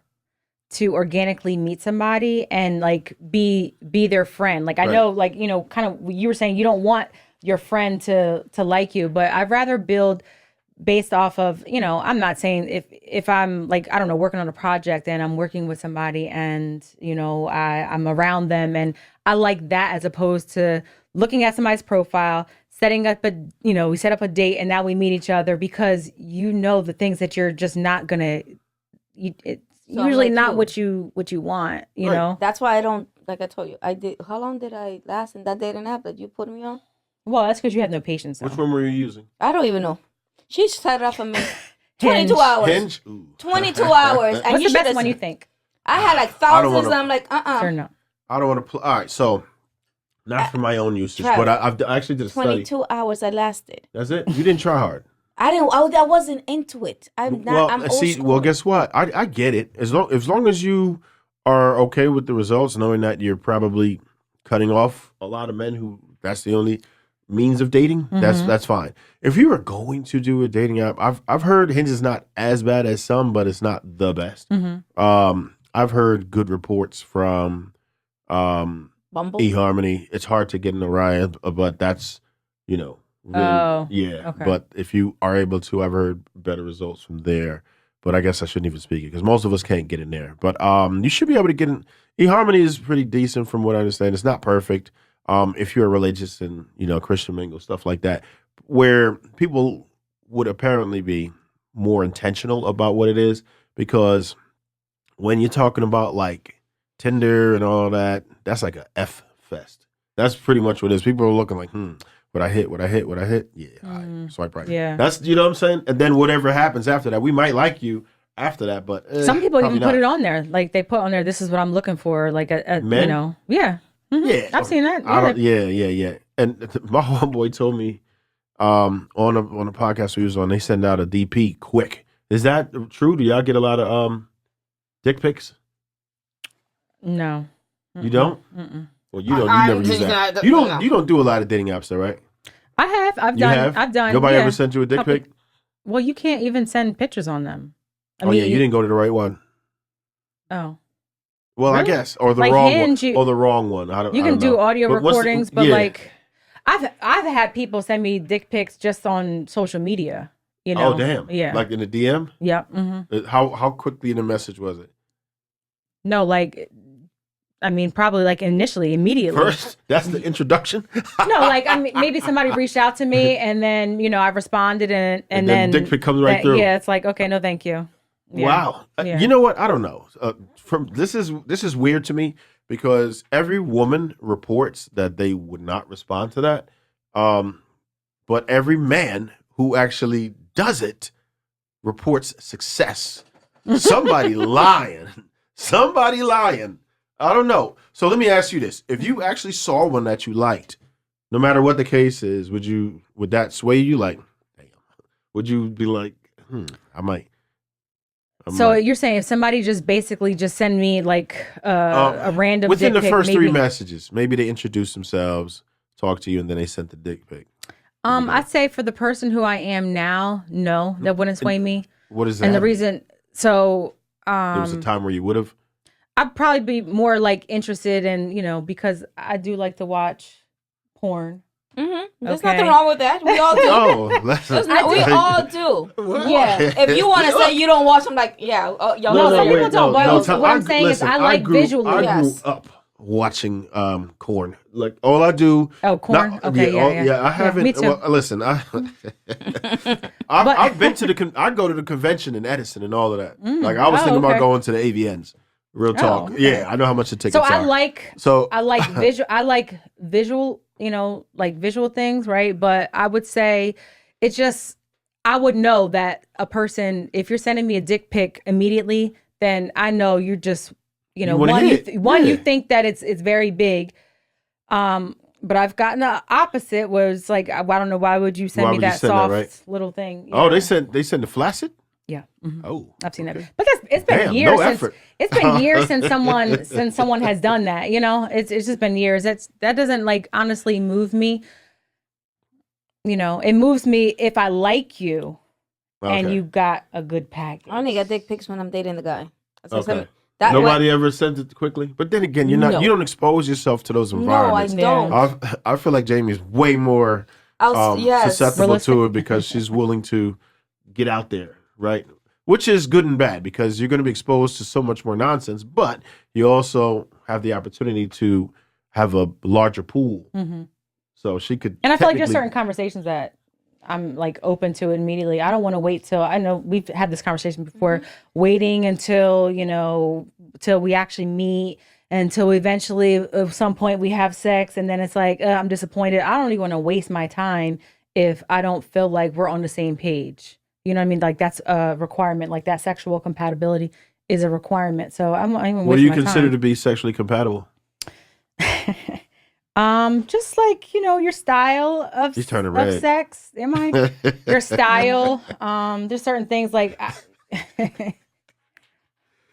to organically meet somebody and like be their friend. Like I know, like, kind of you were saying you don't want your friend to like you, but I'd rather build based off of, I'm not saying if I'm like, I don't know, working on a project and I'm working with somebody and, I'm around them and I like that, as opposed to looking at somebody's profile, setting up we set up a date and now we meet each other because the things that you're just not gonna, it's usually not what you want, you know? That's why I don't, like I told you, how long did I last in that dating app that you put me on? Well, that's because you have no patience. Which one were you using? I don't even know. She set it up for me. 22 hours. Hinge? Ooh. 22 hours. And what's the best one you think? I had like thousands. And I'm like, Sure, no. I don't want to play. All right, so not for my own usage, but I actually did a 22 study. hours I lasted. That's it? You didn't try hard. I wasn't into it. I'm old school. Well, guess what? I get it. As long as you are okay with the results, knowing that you're probably cutting off a lot of men who that's the only means of dating, that's fine. If you were going to do a dating app, I've heard Hinge is not as bad as some, but it's not the best. I've heard good reports from Bumble? eHarmony. It's hard to get in the ride, but that's really, yeah. Okay. But if you are able to, I've heard better results from there. But I guess I shouldn't even speak it because most of us can't get in there. But you should be able to get in. eHarmony is pretty decent from what I understand. It's not perfect. If you're religious and, Christian mingle, stuff like that, where people would apparently be more intentional about what it is, because when you're talking about like Tinder and all that, that's like a F fest. That's pretty much what it is. People are looking like, would I hit? Yeah, all right, swipe right. Yeah. That's, what I'm saying? And then whatever happens after that, we might like you after that, but some people even put it on there. Like they put on there, this is what I'm looking for. Like Men? Yeah. Yeah, I've seen that. Yeah. And my homeboy told me on a podcast we was on, they send out a DP quick. Is that true? Do y'all get a lot of dick pics? No. You don't? Well, you never use that. You don't do a lot of dating apps, though, right? I have. I've done. Nobody ever sent you a dick pic? Well, you can't even send pictures on them. I mean, you didn't go to the right one. Oh. Well, really? I guess, or the wrong one. You can do audio recordings, but like, I've had people send me dick pics just on social media. You know? Oh, damn. Yeah. Like in the DM? Yeah. Mm-hmm. How quickly in the message was it? No, like, I mean, probably like initially, immediately. First? That's the introduction? No, like, I mean, maybe somebody reached out to me and then, you know, I responded and then dick pic comes right through. Yeah, it's like, okay, no, thank you. Yeah. Wow. Yeah. You know what? I don't know. This is weird to me because every woman reports that they would not respond to that. But every man who actually does it reports success. Somebody lying. Somebody lying. I don't know. So let me ask you this. If you actually saw one that you liked, no matter what the case is, would that sway you? Like, damn. Would you be like, I might. So you're saying if somebody just basically just send me like a random within dick the pic, first maybe, 3 messages, maybe they introduced themselves, talked to you, and then they sent the dick pic. I'd say for the person who I am now, no, that wouldn't sway me. What is that? And the reason, so there was a time where you would have. I'd probably be more like interested in, you know, because I do like to watch porn. There's nothing wrong with that. We all do. We all do. What? Yeah. If you want to say you don't watch them, like, yeah. Some people don't. But what I'm saying is I like visually. I grew up watching corn. Like all I do. Oh, corn. Okay. Yeah. I haven't. Me too. Well, listen, I've been to I go to the convention in Edison and all of that. Like I was thinking about going to the AVNs. Real talk. Okay. Yeah, I know how much the tickets are. I like visual. I like visual. You know, like visual things, right? But I would say it's just I would know that a person, if you're sending me a dick pic immediately, then I know you're just, you know, you think that it's very big. But I've gotten the opposite where it's like, I don't know, why would you send me that soft little thing? Oh, they sent the flaccid? Yeah. Mm-hmm. Oh, I've seen that. But it's been years since someone has done that. You know, it's just been years. That doesn't like honestly move me. You know, it moves me if I like you and you got a good package. I only get dick pics when I'm dating the guy. Nobody ever sent it quickly. But then again, you don't expose yourself to those environments. No, I don't. I feel like Jamie's way more susceptible to it because she's willing to get out there. Right. Which is good and bad because you're going to be exposed to so much more nonsense, but you also have the opportunity to have a larger pool. Mm-hmm. So she could. And I feel like there's certain conversations that I'm like open to immediately. I don't want to wait till, I know we've had this conversation before, waiting until, you know, till we actually meet, until eventually at some point we have sex. And then it's like, I'm disappointed. I don't even want to waste my time if I don't feel like we're on the same page. You know what I mean? Like that's a requirement. Like that sexual compatibility is a requirement. So I'm not even. What do you consider to be sexually compatible? Just like, you know, your style of sex. Am I? Your style. There's certain things like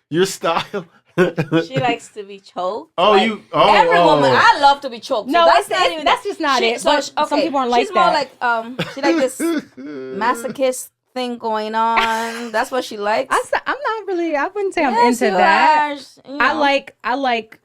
your style. She likes to be choked. Every woman. I love to be choked. No, that's just not it. So some people aren't like that. She's more like she like this masochist thing going on. That's what she likes. I'm not really. I wouldn't say I'm into that. You know. I like.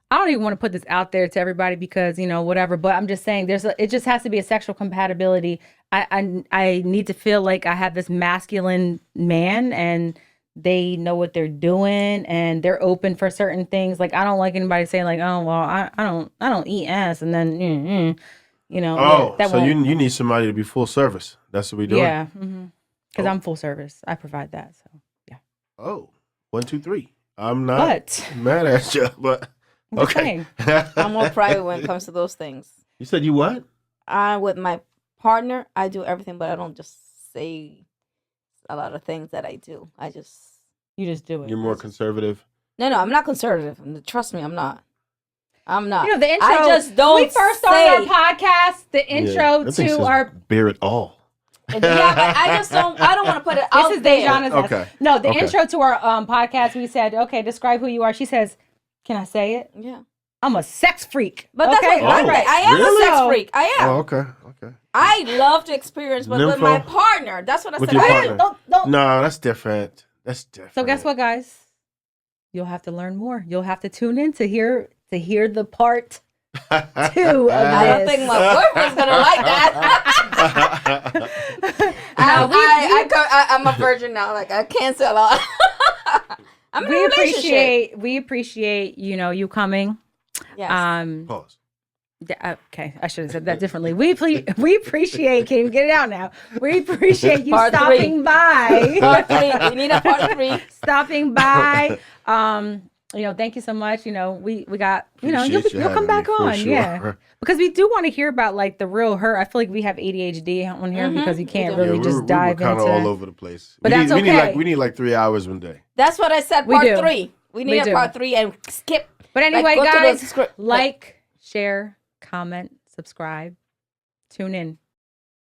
I don't even want to put this out there to everybody because, you know, whatever. But I'm just saying, it just has to be a sexual compatibility. I need to feel like I have this masculine man and they know what they're doing and they're open for certain things. Like I don't like anybody saying like, oh well, I don't eat ass and then. You know, so you need somebody to be full service. That's what we doing. Yeah, because I'm full service. I provide that. So yeah. Oh, 1, 2, 3. I'm not mad at you, but okay. I'm more private when it comes to those things. You said you what? With my partner, I do everything, but I don't just say a lot of things that I do. You just do it. You're more conservative. No, I'm not conservative. Trust me, I'm not. You know, the intro. I just don't. We first started our podcast. The intro to our bear it all. Yeah, but I just don't. I don't want to put it out there. This is Dejana's. Okay. No, the intro to our podcast. We said, okay, describe who you are. She says, "Can I say it?" Yeah. I'm a sex freak. But that's what I'm right. I am a sex freak. I am. Oh, okay. I love to experience, but with my partner. That's what I said. Your partner. Don't. No, that's different. So guess what, guys? You'll have to learn more. You'll have to tune in to hear the part 2 of this. I don't think my boyfriend's gonna like that. I'm a virgin now. Like I cancel a lot. I'm in a relationship. We appreciate you coming. Yes. Pause. Okay, I should have said that differently. We appreciate. Can't even get it out now. We appreciate you Part stopping by. Part 3. We need a part 3. Stopping by. Thank you so much. We got you'll come back on. Sure. Yeah, because we do want to hear about like the real hurt. I feel like we have ADHD on here because you can't really just dive we're kind into of all over the place. But that's okay. We need like 3 hours one day. That's what I said. Part 3. We need a part 3 and skip. But anyway, guys, like, share, comment, subscribe, tune in.